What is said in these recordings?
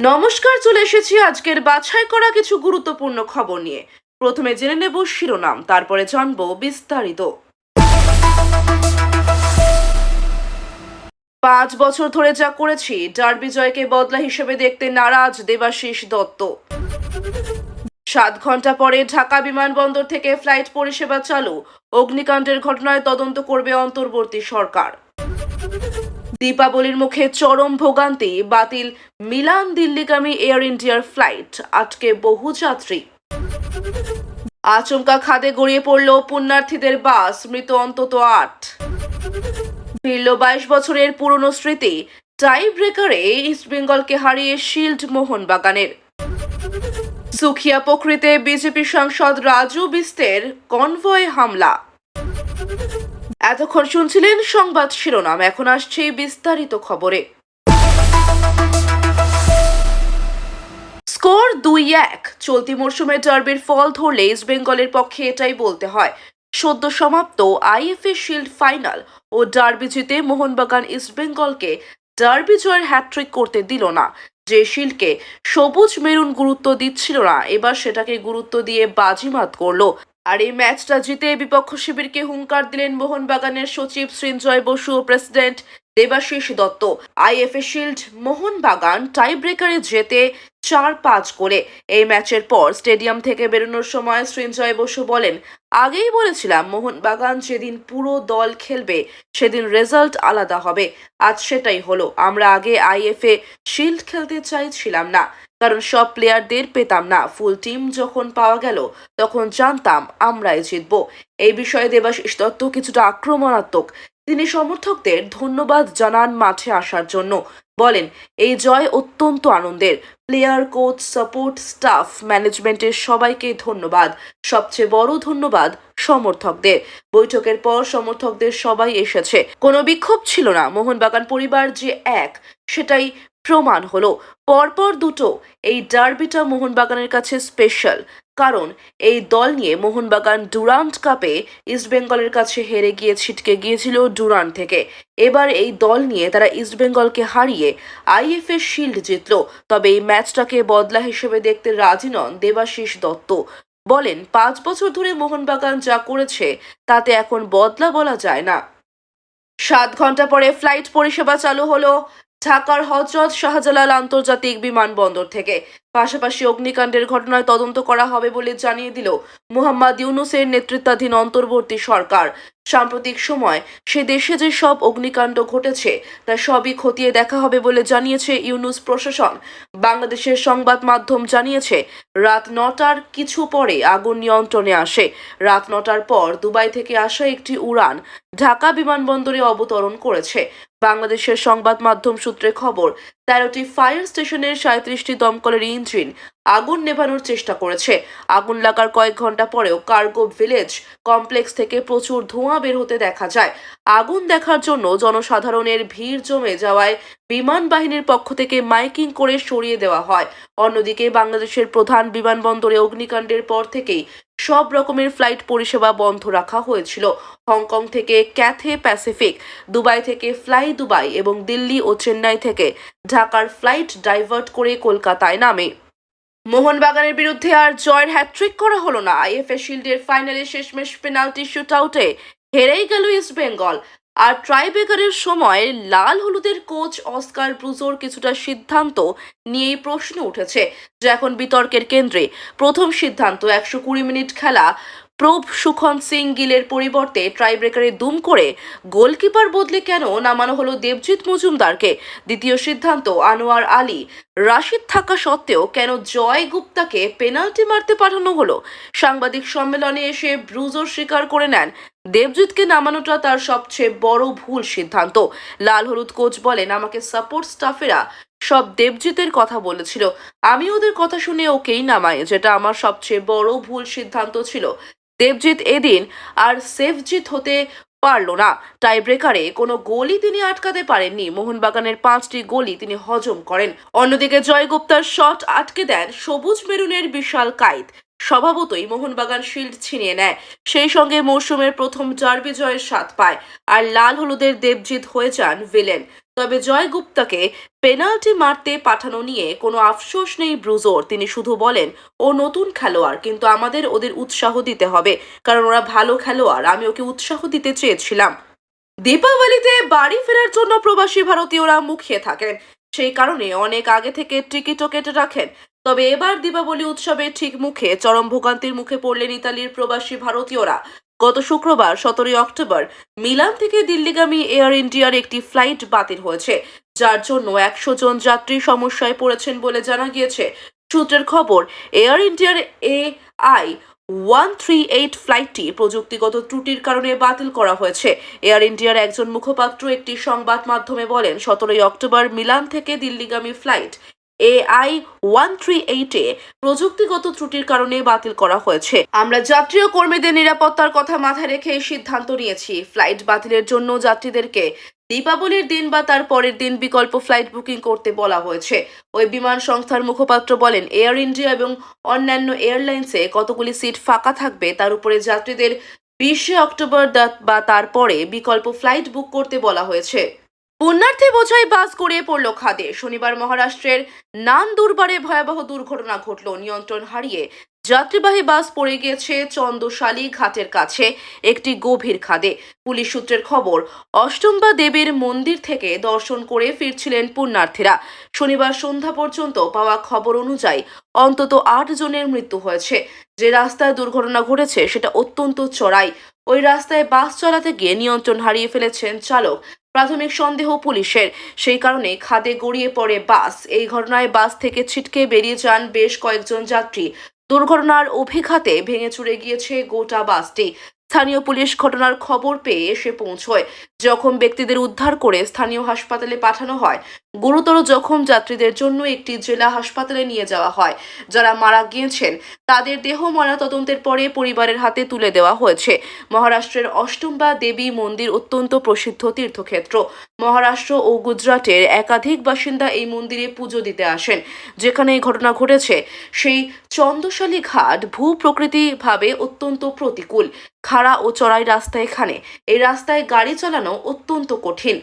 নমস্কার, চলে এসেছি আজকের বাছাই করা কিছু গুরুত্বপূর্ণ খবর নিয়ে। প্রথমে জেনে নেব শিরোনাম, তারপরে জানবো বিস্তারিত। 5 বছর ধরে যা করেছি, ডার্বি জয়কে বদলা হিসেবে দেখতে নারাজ দেবাশিস দত্ত। 7 ঘন্টা পরে ঢাকা বিমানবন্দর থেকে ফ্লাইট পরিষেবা চালু, অগ্নিকাণ্ডের ঘটনায় তদন্ত করবে অন্তর্বর্তী সরকার। দীপাবলির মুখে চরম ভোগান্তি, বাতিল মিলান দিল্লিগামী এয়ার ইন্ডিয়ার ফ্লাইট, আটকে বহু যাত্রী। আচমকা খাদে গড়িয়ে পড়ল পুণ্যার্থীদের বাস, মৃত অন্তত 8। ফিরল 22 বছরের পুরনো স্মৃতি, টাই ব্রেকারে ইস্টবেঙ্গলকে হারিয়ে শিল্ড মোহনবাগানের। সুখিয়া পোখরিতে বিজেপি সাংসদ রাজু বিস্তের কনভয় হামলা। এতক্ষণ শুনছিলেন সংবাদ শিরোনাম, এখন আসছে বিস্তারিত খবরে। স্কোর 2-1। চলতি মরশুমে ডার্বির ফল ধরলে ইস্টবেঙ্গলের পক্ষে এটাই বলতে হয়। সদ্য সমাপ্ত আইএফএ শিল্ড ফাইনাল ও ডার্বি জিতে মোহনবাগান ইস্টবেঙ্গলকে ডার্বি জয়ের হ্যাট্রিক করতে দিল না। যে শিল্ডকে সবুজ মেরুন গুরুত্ব দিচ্ছিল না, এবার সেটাকে গুরুত্ব দিয়ে বাজিমাত করলো। আর এই ম্যাচটা জিতে বিপক্ষ শিবিরকে হুঙ্কার দিলেন মোহনবাগানের সচিব সৃঞ্জয় বসু ও president Debashis Dutta. IFA shield Mohun Bagan tie ব্রেকারে জেতে 4-5 গোলে। এই ম্যাচের পর স্টেডিয়াম থেকে বেরোনোর সময় সৃঞ্জয় বসু বলেন, আগেই বলেছিলাম মোহনবাগান যেদিন পুরো দল খেলবে সেদিন রেজাল্ট আলাদা হবে। আজ সেটাই হলো। আমরা আগে আইএফএ শিল্ড খেলতে চাইছিলাম না, কারণ সব প্লেয়ারদের পেতাম না। ফুল টিম যখন পাওয়া গেল তখন জানতাম আমরাই জিতব। এই বিষয়ে দেবাশিস দত্ত কিছুটা আক্রমণাত্মক। তিনি সমর্থকদের ধন্যবাদ জানান মাঠে আসার জন্য। বলেন, এই জয় অত্যন্ত আনন্দের। প্লেয়ার, কোচ, সাপোর্ট স্টাফ, ম্যানেজমেন্টের সবাইকে ধন্যবাদ। সবচেয়ে বড় ধন্যবাদ সমর্থকদের। বৈঠকের পর সমর্থকদের সবাই এসেছে, কোনো বিক্ষোভ ছিল না। মোহনবাগান পরিবার যে এক, সেটাই প্রমাণ হলো। পরপর দুটো এই ডার্বিটা মোহনবাগানের কাছে স্পেশাল, কারণ এই দল নিয়ে মোহনবাগান ডুরান্ড কাপে ইস্টবেঙ্গলের কাছে হেরে গিয়ে ছিটকে গিয়েছিল ডুরান্ড থেকে। এবার এই দল নিয়ে তারা ইস্টবেঙ্গলকে হারিয়ে আইএফএ শিল্ড জিতল। তবে এই ম্যাচটাকে বদলা হিসেবে দেখতে রাজি নন দেবাশিস দত্ত। বলেন, 5 বছর ধরে মোহনবাগান যা করেছে তাতে এখন বদলা বলা যায় না। 7 ঘন্টা পরে ফ্লাইট পরিষেবা চালু হলো ঢাকার হযরত শাহজালাল আন্তর্জাতিক বিমানবন্দর থেকে। পাশাপাশি অগ্নিকাণ্ডের ঘটনায় তদন্ত করা হবে বলে জানিয়ে দিল মোহাম্মদ ইউনূসের নেতৃত্বাধীন অন্তর্বর্তী সরকার। সাম্প্রতিক সময় সে দেশে যে সব অগ্নিকাণ্ড ঘটেছে তা সবই খতিয়ে দেখা হবে বলে জানিয়েছে ইউনূস প্রশাসন। বাংলাদেশের সংবাদ মাধ্যম জানিয়েছে, রাত 9টার কিছু পরে আগুন নিয়ন্ত্রণে আসে। রাত 9টার পর দুবাই থেকে আসা একটি উড়ান ঢাকা বিমানবন্দরে অবতরণ করেছে। বাংলাদেশের সংবাদ মাধ্যম সূত্রে খবর, 13টি ফায়ার স্টেশনের 37টি দমকলের ইঞ্জিন আগুন নেভানোর চেষ্টা করেছে। আগুন লাগার কয়েক ঘন্টা পরেও কার্গো ভিলেজ কমপ্লেক্স থেকে প্রচুর ধোঁয়া বের হতে দেখা যায়। আগুন দেখার জন্য জনসাধারণের ভিড় জমে যাওয়ায় বিমান বাহিনীর পক্ষ থেকে মাইকিং করে সরিয়ে দেওয়া হয়। অন্যদিকে বাংলাদেশের প্রধান বিমানবন্দরে অগ্নিকাণ্ডের পর থেকেই সব রকমের ফ্লাইট পরিষেবা বন্ধ রাখা হয়েছিল। হংকং থেকে ক্যাথে প্যাসিফিক, দুবাই থেকে ফ্লাই দুবাই এবং দিল্লি ও চেন্নাই থেকে ঢাকার ফ্লাইট ডাইভার্ট করে কলকাতায় নামে। মোহনবাগানের বিরুদ্ধে আর জয়ের হ্যাট্রিক করা হলো না। আইএফএ শিল্ডের ফাইনালে শেষমেশ পেনাল্টি শুট আউটে হেরেই গেল ইস্টবেঙ্গল। আর ট্রাইব্রেকারের সময় লাল হলুদের কোচ অস্কার ব্রুজোর কিছুটা সিদ্ধান্ত নিয়েই প্রশ্ন উঠেছে, যা এখন বিতর্কের কেন্দ্রে। প্রথম সিদ্ধান্ত, 120 মিনিট খেলা প্রভ সুখন সিং গিলের পরিবর্তে ট্রাইব্রেকারে দুম করে গোলকিপার বদলে কেন নামানো হলো দেবজিৎ মজুমদারকে। দ্বিতীয় সিদ্ধান্ত, আনোয়ার আলী রাশিদ থাকা সত্ত্বেও কেন জয় গুপ্তাকে পেনাল্টি মারতে পাঠানো হলো। সাংবাদিক সম্মেলনে এসে ব্রুজোর স্বীকার করে নেন, দেবজিৎকে নামানোটা তার সবচেয়ে বড় ভুল সিদ্ধান্ত। লাল হলুদ কোচ বলেন, আমাকে সাপোর্ট স্টাফেরা সব দেবজিতের কথা বলেছিল, আমি ওদের কথা শুনে ওকেই নামাই, যেটা আমার সবচেয়ে বড় ভুল সিদ্ধান্ত ছিল। দেবজিৎ এদিন আর সেফজিৎ হতে পারল না। টাইব্রেকারে কোনো গোলই তিনি আটকাতে পারেননি। মোহনবাগানের 5টি গোলই তিনি হজম করেন। অন্যদিকে জয় গুপ্তার শট আটকে দেন সবুজ মেরুনের বিশাল কাইত। স্বভাবতই মোহনবাগান শিল্ড ছিনিয়ে নেয়। সেই সঙ্গে মৌসুমের প্রথম ডার্বি জয়ের স্বাদ পায়। আর লাল হলুদের দেবজিৎ হয়ে যান ভিলেন। তবে জয় গুপ্তাকে পেনাল্টি মারতে পাঠানো নিয়ে কোনো আফসোস নেই ব্রুজোর। তিনি শুধু বলেন, ও নতুন খেলোয়াড়, কিন্তু আমাদের ওদের উৎসাহ দিতে হবে, কারণ ওরা ভালো খেলোয়াড়। আমি ওকে উৎসাহ দিতে চেয়েছিলাম। দীপাবলিতে বাড়ি ফেরার জন্য প্রবাসী ভারতীয়রা মুখিয়ে থাকেন, সেই কারণে অনেক আগে থেকে টিকিটও কেটে রাখেন। তবে এবার দীপাবলি উৎসবের ঠিক মুখে চরম ভোগান্তির মুখে পড়লেন ইতালির প্রবাসী ভারতীয়রা। গত শুক্রবার 17 অক্টোবর মিলান থেকে দিল্লিগামী এয়ার ইন্ডিয়ার একটি ফ্লাইট বাতিল হয়েছে, যার জন্য 100 জন যাত্রী সমস্যায় পড়েছেন বলে জানা গিয়েছে। সূত্রের খবর, এয়ার ইন্ডিয়ার AI-138 ফ্লাইটটি প্রযুক্তিগত ত্রুটির কারণে বাতিল করা হয়েছে। এয়ার ইন্ডিয়ার একজন মুখপাত্র একটি সংবাদ মাধ্যমে বলেন, 17 অক্টোবর মিলান থেকে দিল্লিগামী ফ্লাইট AI-138 প্রযুক্তিগত ত্রুটির কারণে বাতিল করা হয়েছে। আমরা যাত্রী ও কর্মীদের নিরাপত্তার কথা মাথায় রেখে এই সিদ্ধান্ত নিয়েছি। ফ্লাইট বাতিলের জন্য যাত্রীদেরকে দীপাবলির দিন বা তার পরের দিন বিকল্প ফ্লাইট বুকিং করতে বলা হয়েছে। ওই বিমান সংস্থার মুখপাত্র বলেন, এয়ার ইন্ডিয়া এবং অন্যান্য এয়ারলাইন্সে কতগুলি সিট ফাঁকা থাকবে তার উপরে যাত্রীদের 20 অক্টোবর বা তারপরে বিকল্প ফ্লাইট বুক করতে বলা হয়েছে। পুণ্যার্থী বোঝাই বাস গড়িয়ে পড়ল খাদে। শনিবার মহারাষ্ট্রের নানদুরবারে ভয়াবহ দুর্ঘটনা ঘটল। নিয়ন্ত্রণ হারিয়ে যাত্রীবাহী বাস পড়ে গিয়েছে চন্দশালী ঘাটের কাছে একটি গভীর খাদে। পুলিশ সূত্রের খবর, অষ্টম্বা দেবীর মন্দির থেকে দর্শন করে ফিরছিলেন পুণ্যার্থীরা। শনিবার সন্ধ্যা পর্যন্ত পাওয়া খবর অনুযায়ী অন্তত 8 জনের মৃত্যু হয়েছে। যে রাস্তায় দুর্ঘটনা ঘটেছে সেটা অত্যন্ত চড়াই। ওই রাস্তায় বাস চালাতে গিয়ে নিয়ন্ত্রণ হারিয়ে ফেলেছেন চালক। প্রাথমিক সন্দেহ পুলিশের, সেই কারণে খাদে গড়িয়ে পড়ে বাস। এই ঘটনায় বাস থেকে ছিটকে বেরিয়ে যান বেশ কয়েকজন যাত্রী। দুর্ঘটনার অভিঘাতে ভেঙে চুরে গিয়েছে গোটা বাসটি। স্থানীয় পুলিশ ঘটনার খবর পেয়ে এসে পৌঁছয়। জখম ব্যক্তিদের উদ্ধার করে স্থানীয় হাসপাতালে পাঠানো হয়। গুরুতর জখম যাত্রীদের জন্য একটি জেলা হাসপাতালে নিয়ে যাওয়া হয়। যারা মারা গিয়েছেন তাদের দেহ ময়নাতদন্তের পরে পরিবারের হাতে তুলে দেওয়া হয়েছে। মহারাষ্ট্রের অষ্টম্বা দেবী মন্দির অত্যন্ত প্রসিদ্ধ তীর্থক্ষেত্র। মহারাষ্ট্র ও গুজরাটের একাধিক বাসিন্দা এই মন্দিরে পুজো দিতে আসেন। যেখানে এই ঘটনা ঘটেছে সেই চন্দশালী ঘাট ভূপ্রকৃতিভাবে অত্যন্ত প্রতিকূল। খাড়া ও চড়াই রাস্তা এখানে। এই রাস্তায় গাড়ি চালানো অত্যন্ত কঠিন।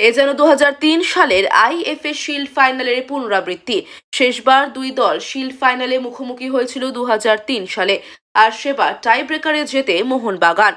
এ যেন 2003 সালের আইএফএ শিল্ড ফাইনালের পুনরাবৃত্তি। শেষবার দুই দল শিল্ড ফাইনালে মুখোমুখি হয়েছিল 2003 সালে, আর সেবার টাই ব্রেকারে জেতে মোহনবাগান।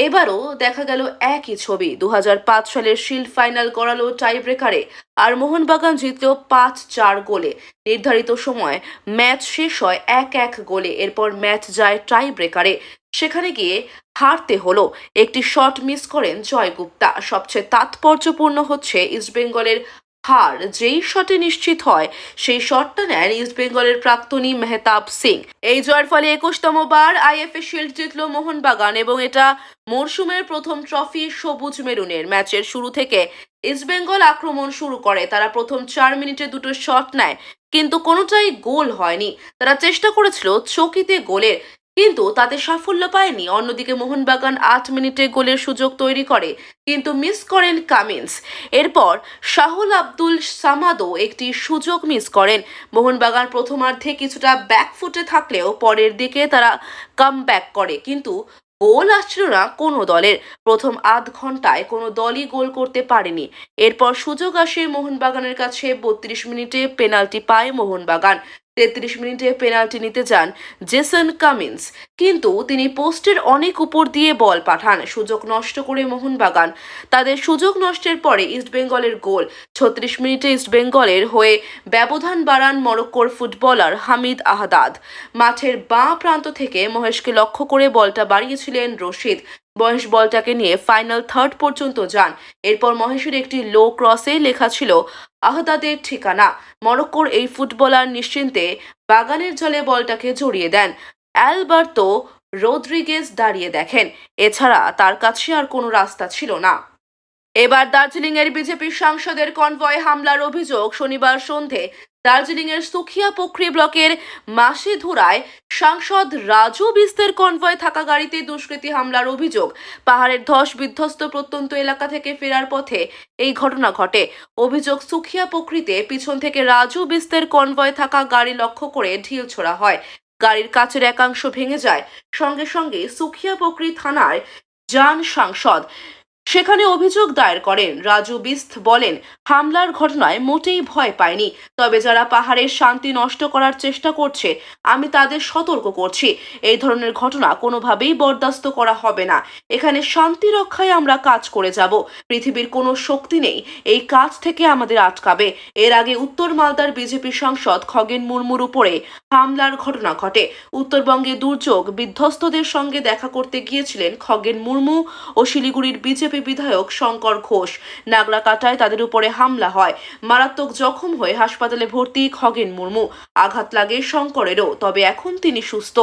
এবারও দেখা গেল একই ছবি। 2005 সালের শিল্ড ফাইনাল গড়ালো টাই ব্রেকারে, আর মোহনবাগান জিতল 5-4 গোলে। নির্ধারিত সময় ম্যাচ শেষ হয় 1-1 গোলে। এরপর ম্যাচ যায় টাই ব্রেকারে। সেখানে গিয়ে হারতে হলো। একটি শট মিস করেন জয় গুপ্তা। সবচেয়ে তাৎপর্যপূর্ণ হচ্ছে ইস্টবেঙ্গলের হার যেই শটে নিশ্চিত হয় সেই শটটা নেন ইস্টবেঙ্গলের প্রাক্তনী মেহতাব সিং। এই জয়ের ফলে 21তম বার আইএফএ শিল্ড জিতল মোহনবাগান, এবং এটা মরশুমের প্রথম ট্রফি সবুজ মেরুনের। ম্যাচের শুরু থেকে ইস্টবেঙ্গল আক্রমণ শুরু করে। তারা প্রথম 4 মিনিটে দুটো শট নেয়, কিন্তু কোনোটাই গোল হয়নি। তারা চেষ্টা করেছিল চকিতে গোলের, কিন্তু তাতে সাফল্য পায়নি। অন্যদিকে মোহনবাগান 8 মিনিটে গোলের সুযোগ তৈরি করে, কিন্তু মিস করেন কামিন্স। এরপর শাহুল আব্দুল সামাদও একটি সুযোগ মিস করেন। মোহনবাগান প্রথমার্ধে কিছুটা ব্যাকফুটে থাকলেও পরের দিকে তারা কামব্যাক করে, কিন্তু গোল আসছিল না কোনো দলের। প্রথম আধ ঘন্টায় কোনো দলই গোল করতে পারেনি। এরপর সুযোগ আসে মোহনবাগানের কাছে। 32 মিনিটে পেনাল্টি পায় মোহনবাগান। 33 মিনিটে পেনাল্টি নিতে যান জেসন কামিন্স, কিন্তু তিনি পোস্টের অনেক উপর দিয়ে বল পাঠান। সুযোগ নষ্ট করে মোহনবাগান। তাদের সুযোগ নষ্টের পরে ইস্টবেঙ্গলের গোল। 36 মিনিটে ইস্টবেঙ্গলের হয়ে ব্যবধান বাড়ান মরক্কোর ফুটবলার হামিদ আহদাদ। মাঠের বাঁ প্রান্ত থেকে মহেশকে লক্ষ্য করে বলটা বাড়িয়েছিলেন রশিদ। মহেশ বলটাকে নিয়ে ফাইনাল থার্ড পর্যন্ত যান। এরপর মহেশের একটি লো ক্রসে লেখা ছিল আহদাদের ঠিকানা। মরক্কোর এই ফুটবলার নিশ্চিন্তে বাগানের জলে বলটাকে জড়িয়ে দেন। অ্যালবার্তো রদ্রিগেজ দাঁড়িয়ে দেখেন। এছাড়া তার কাছে আর কোনো রাস্তা ছিল না। এবার দার্জিলিংয়ের বিজেপি সাংসদের কনভয় হামলার অভিযোগ। শনিবার সন্ধে দার্জিলিংয়ের সুখিয়া পোখরি ব্লকের মাসিধুরায় সাংসদ রাজু বিস্তের কনভয় থাকা গাড়িতে দুষ্কৃতী হামলার অভিযোগ। পাহাড়ের ধস বিধ্বস্ত প্রত্যন্ত এলাকা থেকে ফেরার পথে এই ঘটনা ঘটে। অভিযোগ, সুখিয়া পোখরিতে পিছন থেকে রাজু বিস্তের কনভয় থাকা গাড়ি লক্ষ্য করে ঢিল ছোড়া হয়। গাড়ির কাচের একাংশ ভেঙে যায়। সঙ্গে সঙ্গে সুখিয়া পোখরি থানায় যান সাংসদ। সেখানে অভিযোগ দায়ের করেন রাজু বিস্ত। বলেন, হামলার ঘটনায় মোটেই ভয় পায়নি, তবে যারা পাহাড়ের শান্তি নষ্ট করার চেষ্টা করছে আমি তাদের সতর্ক করছি, এই ধরনের ঘটনা কোনোভাবেই বরদাস্ত করা হবে না। এখানে শান্তি রক্ষায় আমরা কাজ করে যাব, পৃথিবীর কোনো শক্তি নেই এই কাজ থেকে আমাদের আটকাবে। এর আগে উত্তর মালদার বিজেপি সাংসদ খগেন মুর্মুর উপরে হামলার ঘটনা ঘটে। উত্তরবঙ্গে দুর্যোগ বিধ্বস্তদের সঙ্গে দেখা করতে গিয়েছিলেন খগেন মুর্মু ও শিলিগুড়ির বিজেপি বিধায়ক শঙ্কর ঘোষ। নাগরাকাটায় তাদের উপরে হামলা হয়, মারাত্মক জখম হয়ে হাসপাতালে ভর্তি খগেন মুর্মু। আঘাত লাগে শঙ্করেরও, তবে এখন তিনি সুস্থ।